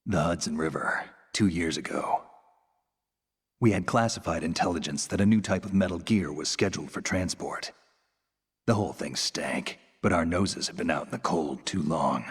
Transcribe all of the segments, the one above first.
The Hudson River, 2 years ago. We had classified intelligence that a new type of metal gear was scheduled for transport. The whole thing stank, but our noses had been out in the cold too long.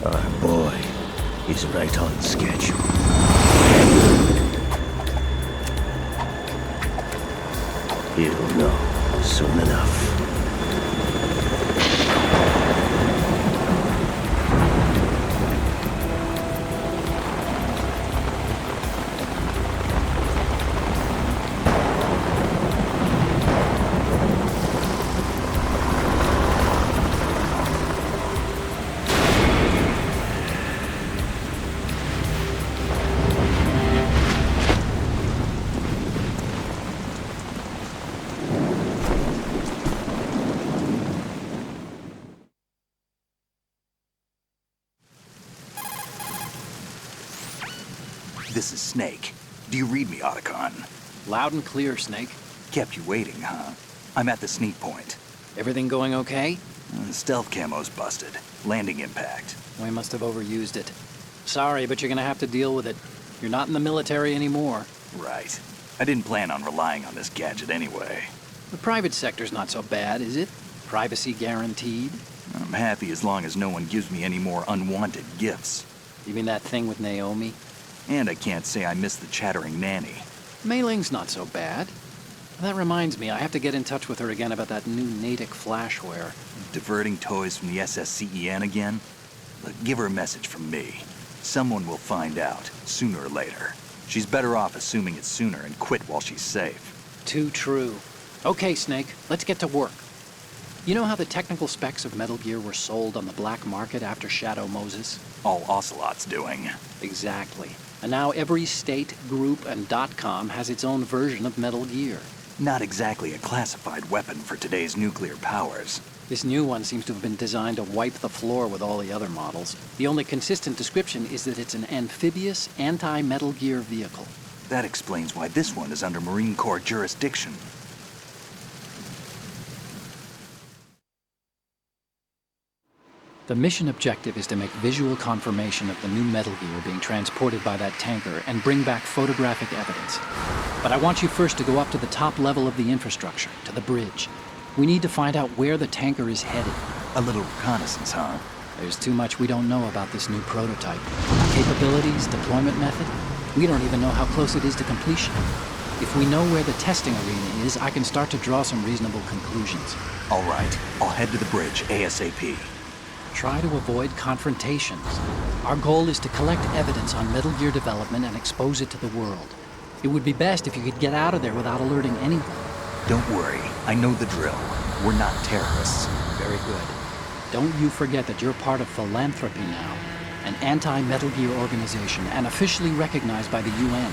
Our boy is right on schedule. He'll know soon enough. This is Snake. Do you read me, Otacon? Loud and clear, Snake. Kept you waiting, huh? I'm at the sneak point. Everything going okay? Stealth camo's busted. Landing impact. We must have overused it. Sorry, but you're gonna have to deal with it. You're not in the military anymore. Right. I didn't plan on relying on this gadget anyway. The private sector's not so bad, is it? Privacy guaranteed? I'm happy as long as no one gives me any more unwanted gifts. You mean that thing with Naomi? And I can't say I miss the chattering nanny. Mei Ling's not so bad. That reminds me, I have to get in touch with her again about that new Natick flashware. Diverting toys from the SSCEN again? Look, give her a message from me. Someone will find out, sooner or later. She's better off assuming it sooner and quit while she's safe. Too true. Okay, Snake, let's get to work. You know how the technical specs of Metal Gear were sold on the black market after Shadow Moses? All Ocelot's doing. Exactly. And now every state, group, and .com has its own version of Metal Gear. Not exactly a classified weapon for today's nuclear powers. This new one seems to have been designed to wipe the floor with all the other models. The only consistent description is that it's an amphibious, anti-Metal Gear vehicle. That explains why this one is under Marine Corps jurisdiction. The mission objective is to make visual confirmation of the new Metal Gear being transported by that tanker and bring back photographic evidence. But I want you first to go up to the top level of the infrastructure, to the bridge. We need to find out where the tanker is headed. A little reconnaissance, huh? There's too much we don't know about this new prototype. Capabilities, deployment method. We don't even know how close it is to completion. If we know where the testing arena is, I can start to draw some reasonable conclusions. All right, I'll head to the bridge ASAP. Try to avoid confrontations. Our goal is to collect evidence on Metal Gear development and expose it to the world. It would be best if you could get out of there without alerting anyone. Don't worry, I know the drill. We're not terrorists. Very good. Don't you forget that you're part of Philanthropy now, an anti-Metal Gear organization and officially recognized by the UN.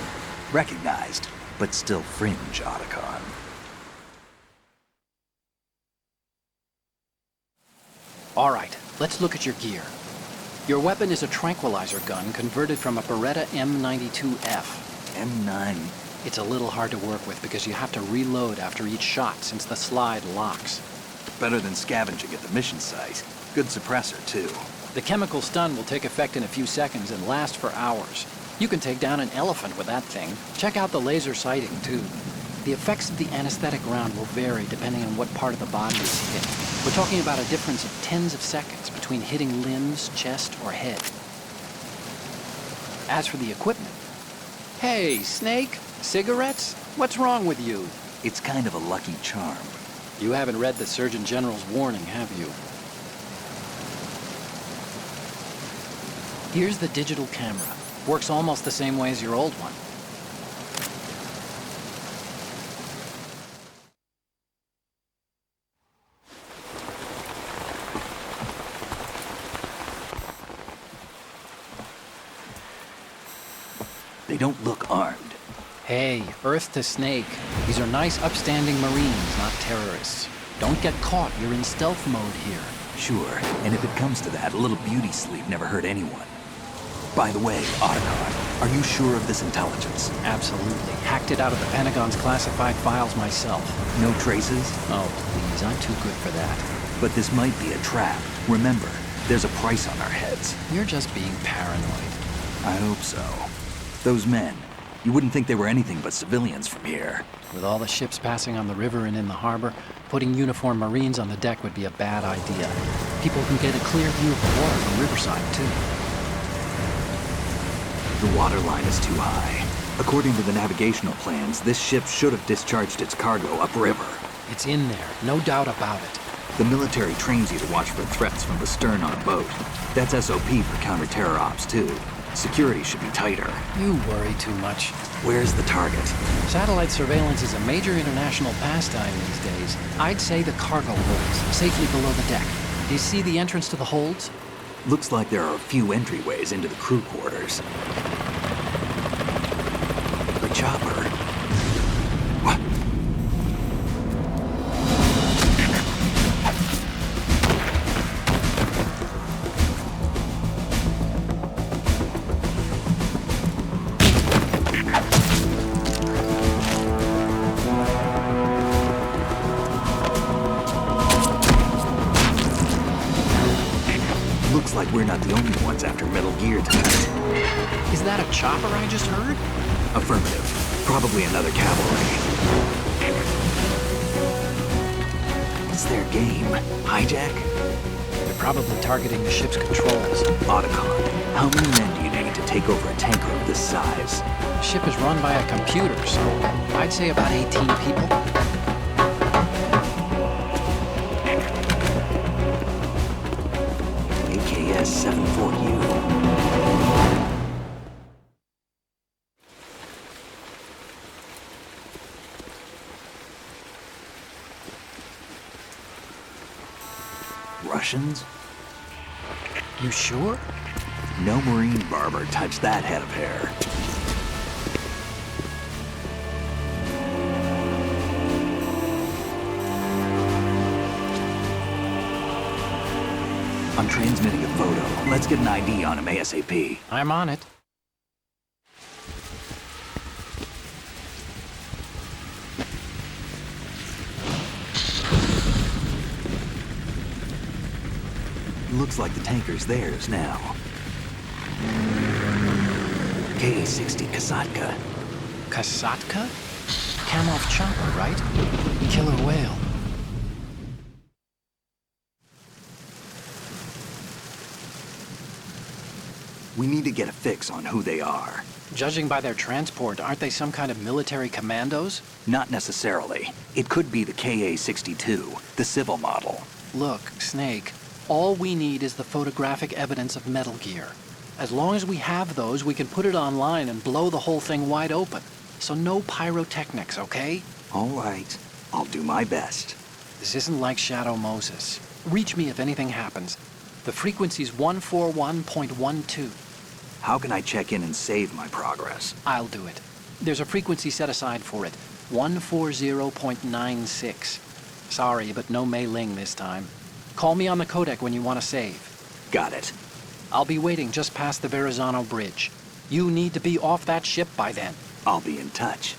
Recognized, but still fringe, Otacon. All right, let's look at your gear. Your weapon is a tranquilizer gun converted from a Beretta M92F. M9. It's a little hard to work with because you have to reload after each shot since the slide locks. Better than scavenging at the mission site. Good suppressor, too. The chemical stun will take effect in a few seconds and last for hours. You can take down an elephant with that thing. Check out the laser sighting, too. The effects of the anesthetic round will vary depending on what part of the body is hit. We're talking about a difference of tens of seconds between hitting limbs, chest, or head. As for the equipment... Hey, Snake? Cigarettes? What's wrong with you? It's kind of a lucky charm. You haven't read the Surgeon General's warning, have you? Here's the digital camera. Works almost the same way as your old one. They don't look armed. Hey, Earth to Snake. These are nice, upstanding Marines, not terrorists. Don't get caught. You're in stealth mode here. Sure, and if it comes to that, a little beauty sleep never hurt anyone. By the way, Otacon, are you sure of this intelligence? Absolutely. Hacked it out of the Pentagon's classified files myself. No traces? Oh, please, I'm too good for that. But this might be a trap. Remember, there's a price on our heads. You're just being paranoid. I hope so. Those men, you wouldn't think they were anything but civilians from here. With all the ships passing on the river and in the harbor, putting uniformed Marines on the deck would be a bad idea. People can get a clear view of the water from Riverside, too. The water line is too high. According to the navigational plans, this ship should have discharged its cargo upriver. It's in there, no doubt about it. The military trains you to watch for threats from the stern on a boat. That's SOP for counter-terror ops, too. Security should be tighter. You worry too much. Where's the target? Satellite surveillance is a major international pastime these days. I'd say the cargo holds, safely below the deck. Do you see the entrance to the holds? Looks like there are a few entryways into the crew quarters. The chopper. What? Looks like we're not the only ones after Metal Gear tonight. Is that a chopper I just heard? Affirmative. Probably another cavalry. What's their game? Hijack? They're probably targeting the ship's controls. Otacon, how many men do you need to take over a tanker of this size? The ship is run by a computer, so I'd say about 18 people. AKS 74U. Russians? You sure? No Marine barber touched that head of hair. I'm transmitting a photo. Let's get an ID on him ASAP. I'm on it. Looks like the tanker's theirs now. Ka-60 Kasatka. Kasatka? Kamov chopper, right? Killer whale. We need to get a fix on who they are. Judging by their transport, aren't they some kind of military commandos? Not necessarily. It could be the Ka-62, the civil model. Look, Snake, all we need is the photographic evidence of Metal Gear. As long as we have those, we can put it online and blow the whole thing wide open. So no pyrotechnics, okay? All right. I'll do my best. This isn't like Shadow Moses. Reach me if anything happens. The frequency's 141.12. How can I check in and save my progress? I'll do it. There's a frequency set aside for it. 140.96. Sorry, but no Mei Ling this time. Call me on the codec when you want to save. Got it. I'll be waiting just past the Verrazano Bridge. You need to be off that ship by then. I'll be in touch.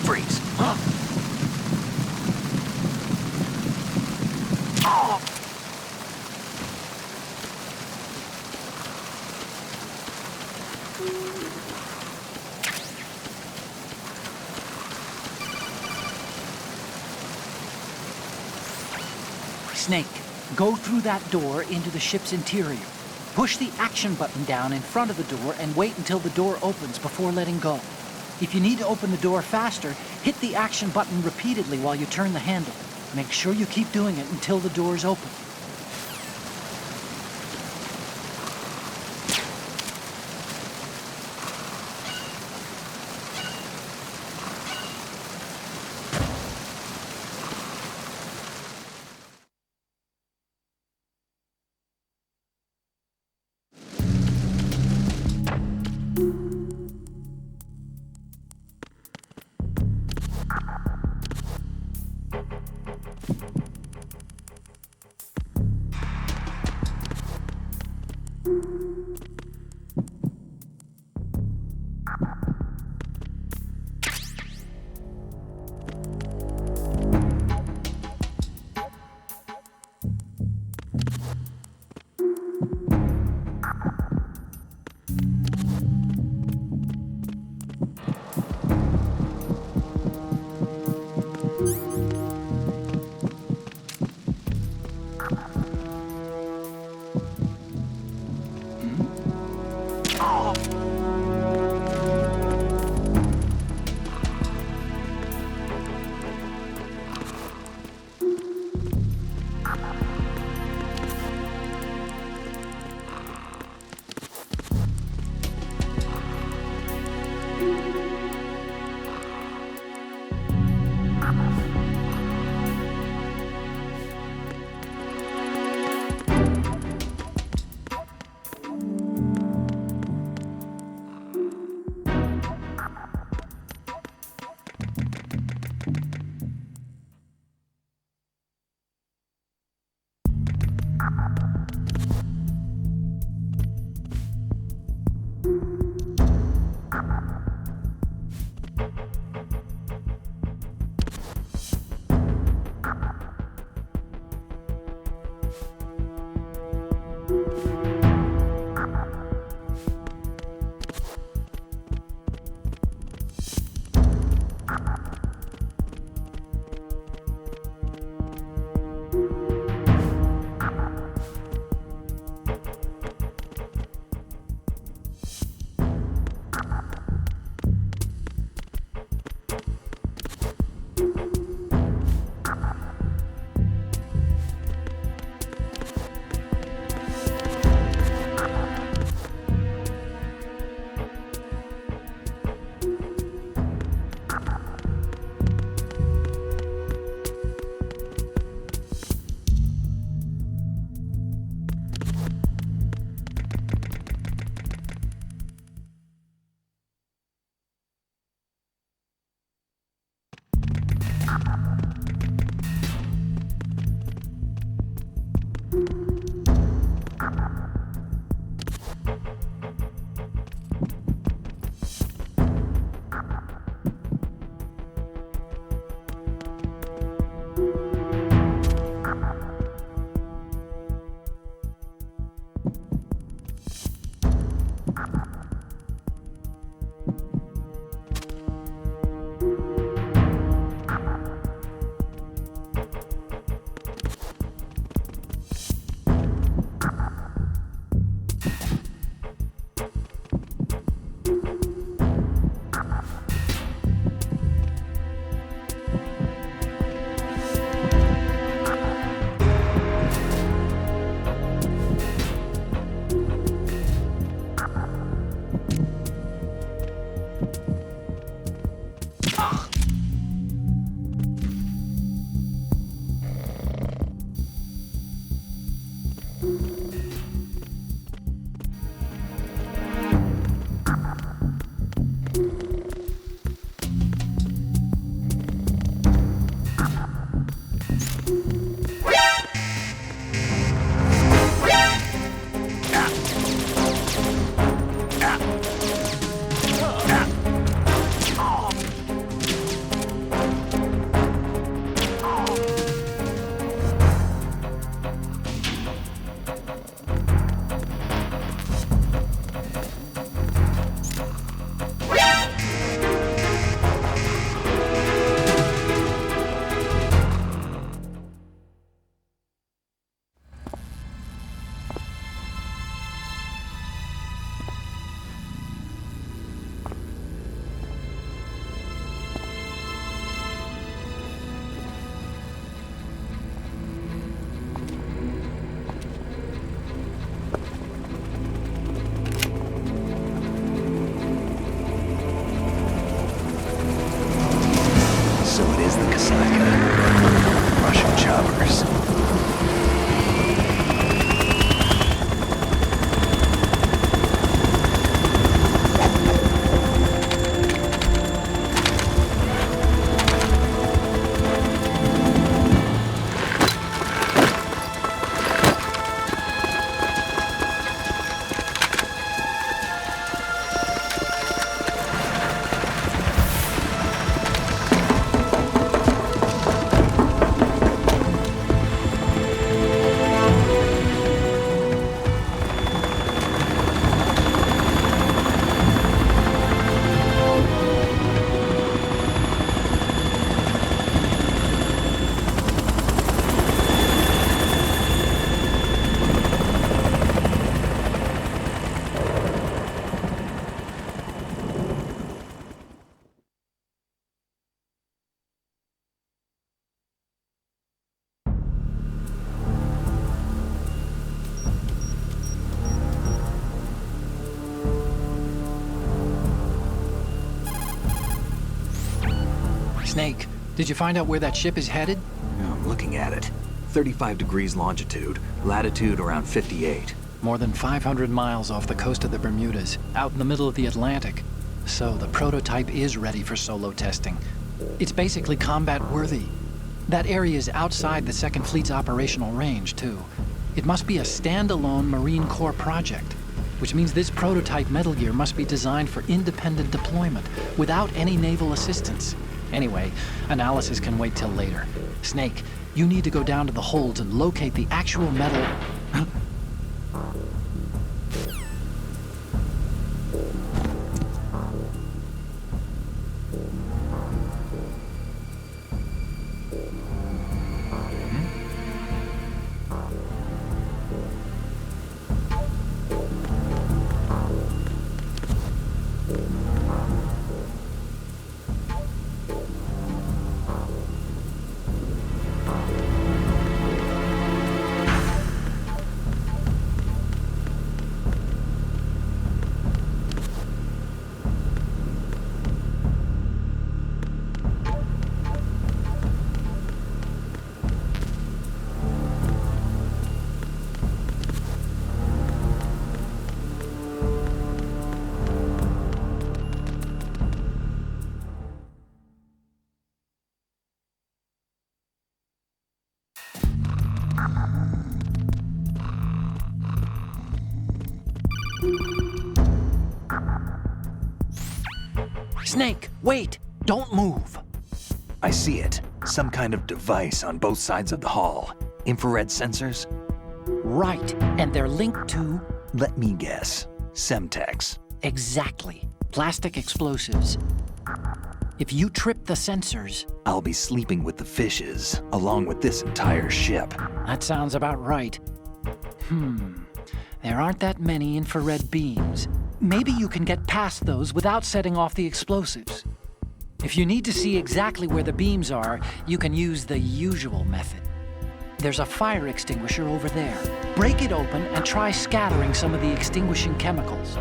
Freeze. Snake, go through that door into the ship's interior. Push the action button down in front of the door and wait until the door opens before letting go. If you need to open the door faster, hit the action button repeatedly while you turn the handle. Make sure you keep doing it until the door is open. Snake, Did you find out where that ship is headed? I'm looking at it. 35 degrees longitude, latitude around 58. More than 500 miles off the coast of the Bermudas, out in the middle of the Atlantic. So the prototype is ready for solo testing. It's basically combat-worthy. That area is outside the Second Fleet's operational range, too. It must be a standalone Marine Corps project, which means this prototype Metal Gear must be designed for independent deployment, without any naval assistance. Anyway, analysis can wait till later. Snake, you need to go down to the holds and locate the actual metal... Snake, wait! Don't move! I see it. Some kind of device on both sides of the hull. Infrared sensors? Right, and they're linked to... Let me guess. Semtex. Exactly. Plastic explosives. If you trip the sensors... I'll be sleeping with the fishes, along with this entire ship. That sounds about right. There aren't that many infrared beams. Maybe you can get past those without setting off the explosives. If you need to see exactly where the beams are, you can use the usual method. There's a fire extinguisher over there. Break it open and try scattering some of the extinguishing chemicals.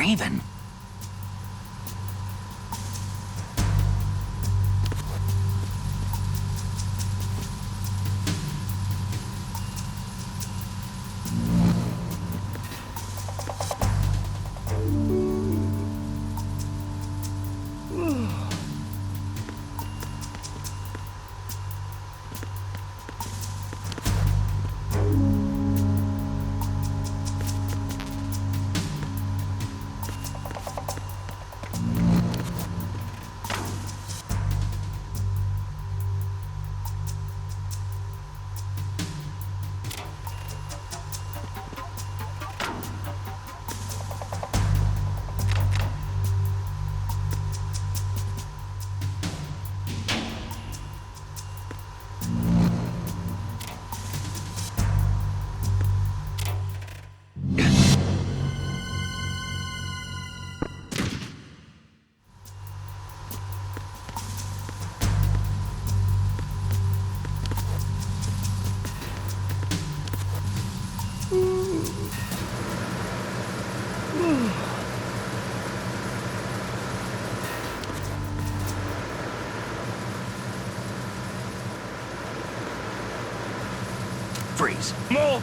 Raven. Freeze. More!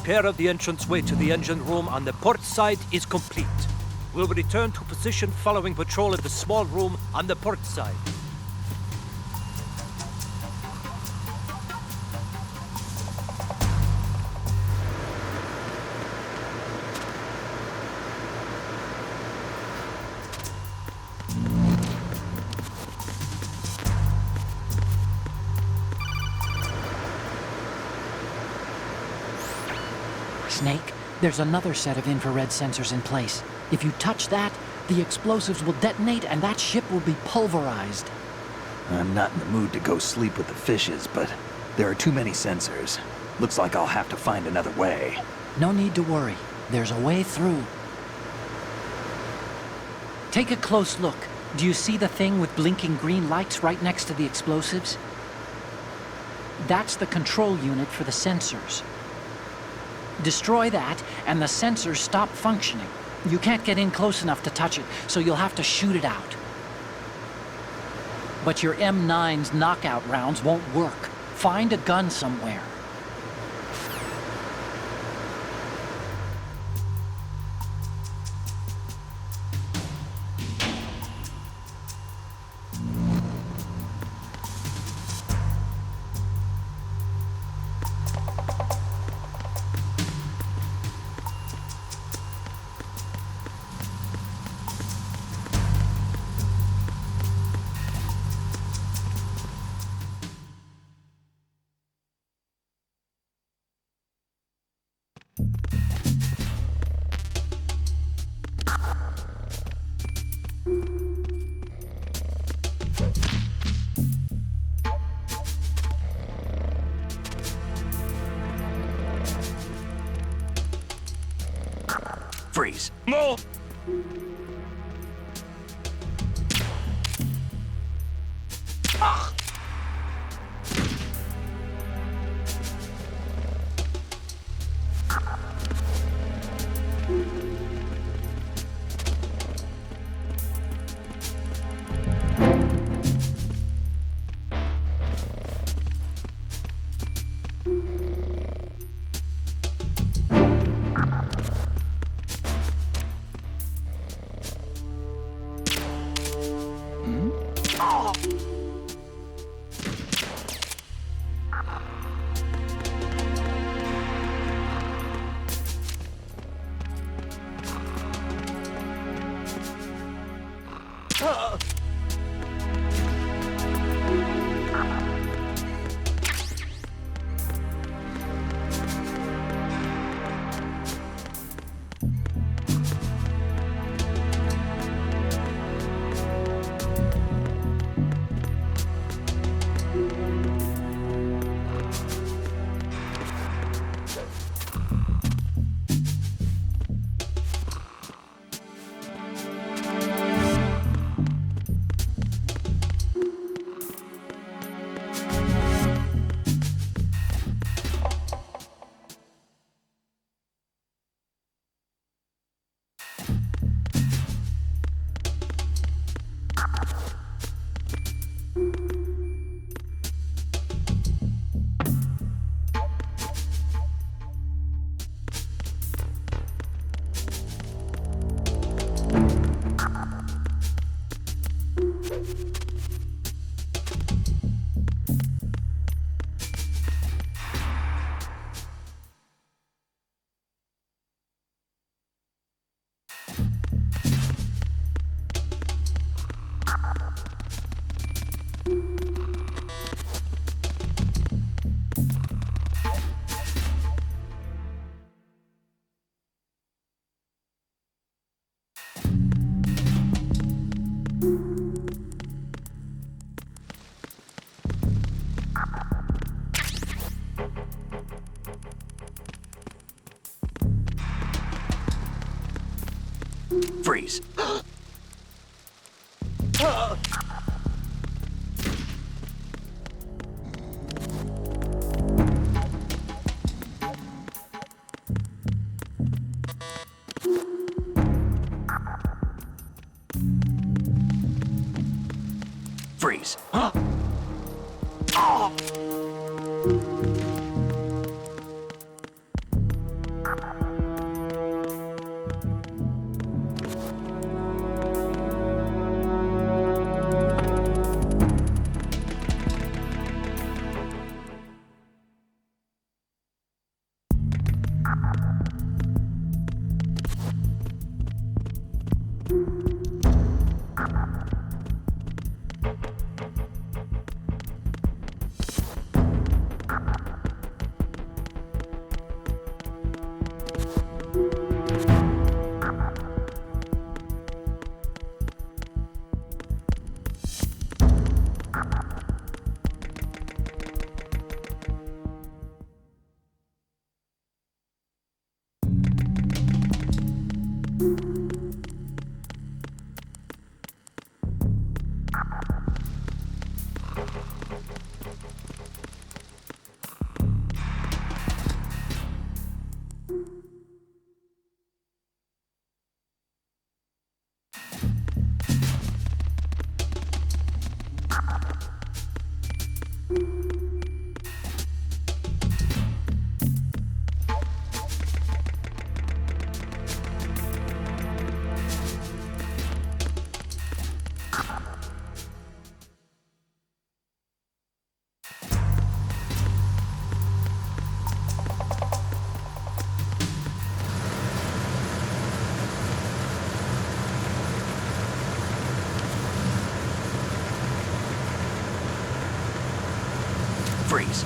repair of the entranceway to the engine room on the port side is complete. We'll return to position following patrol of the small room on the port side. Snake, there's another set of infrared sensors in place. If you touch that, the explosives will detonate and that ship will be pulverized. I'm not in the mood to go sleep with the fishes, but there are too many sensors. Looks like I'll have to find another way. No need to worry. There's a way through. Take a close look. Do you see the thing with blinking green lights right next to the explosives? That's the control unit for the sensors. Destroy that, and the sensors stop functioning. You can't get in close enough to touch it, so you'll have to shoot it out. But your M9's knockout rounds won't work. Find a gun somewhere. Freeze. No! Freeze. Freeze. Freeze.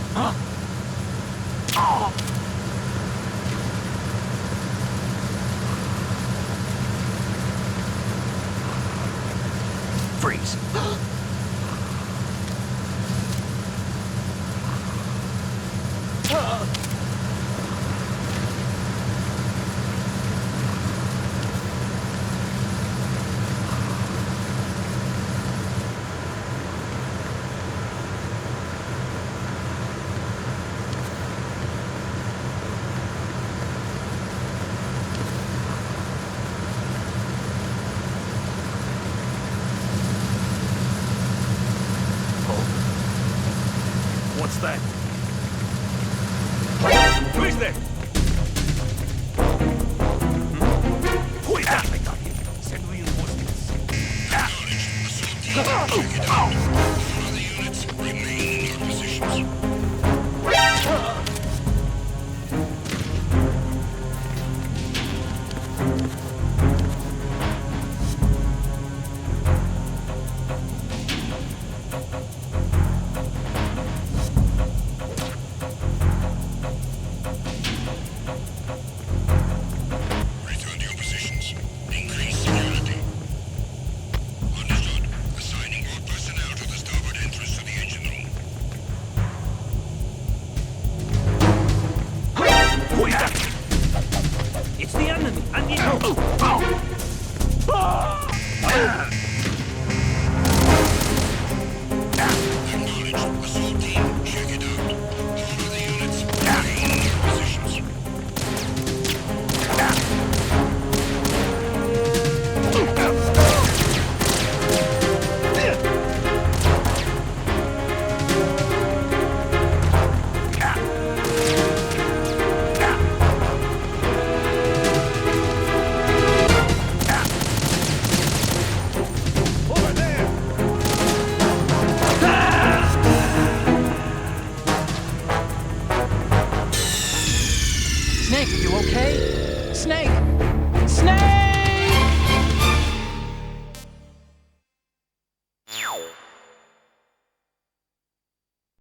Freeze. What's that? Who is there? Who is that? I got you. Send reinforcements. Other units remain in your positions. Return to your positions. Increase security. Understood. Assigning more personnel to the starboard entrance to the engine room. Who is that? It's the enemy! I need help! Acknowledged. Assault team, check it out. All other units remain in your positions. Over there! Snake, you okay? Snake! Snake!